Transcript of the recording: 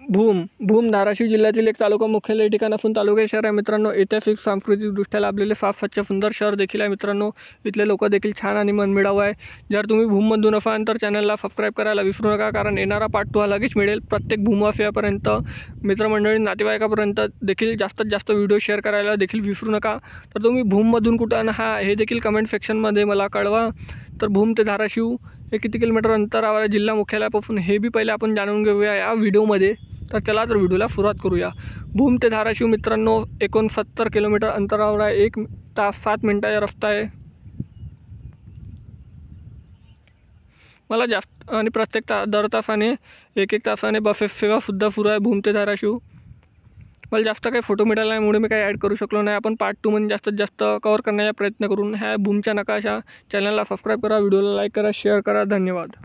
भूम धाराशिव जिल्ह्यातील एक तालुका मुख्यालय ठिकाण असून तालुका शहर आहे मित्रांनो. ऐतिहासिक सांस्कृतिकदृष्ट्या लाभलेले साफ स्वच्छ सुंदर शहर देखील आहे मित्रांनो. इथले लोक देखील छान आणि मनमिळाऊ आहे. जर तुम्ही भूममधून असाल तर चॅनलला सबस्क्राईब करायला विसरू नका, कारण येणारा पार्ट 2 हा लगेच मिळेल. प्रत्येक भूमवासियापर्यंत, मित्रमंडळी, नातेवाईकापर्यंत देखील जास्तीत जास्त व्हिडिओ शेअर करायला देखील विसरू नका. तर तुम्ही भूममधून कुठं हा हे देखील कमेंट सेक्शनमध्ये मला कळवा. तर भूम ते धाराशिव हे किती किलोमीटर अंतरावर आहे जिल्हा मुख्यालयापासून, हे बी पहिले आपण जाणून घेऊया या व्हिडिओमध्ये. तर चला तर व्हिडिओला सुरुवात करूया. भूम ते धाराशिव मित्रांनो 69 किलोमीटर अंतरावर आहे. 1 तास 7 मिनिटाचा रस्ता आहे. मला जास्त आणि प्रत्येक दर तासाने 1-1 तासाने बसेस सेवासुद्धा सुरू आहे भूम ते धाराशिव. मला जास्त काही फोटो मिळाला नाही, मी काही ॲड करू शकलो नाही. आपण पार्ट 2 मध्ये जास्तीत जास्त कव्हर करण्याचा प्रयत्न करून. ह्या भूमच्या नकाशा चॅनलला सबस्क्राईब करा, व्हिडिओला लाईक करा, शेअर करा. धन्यवाद.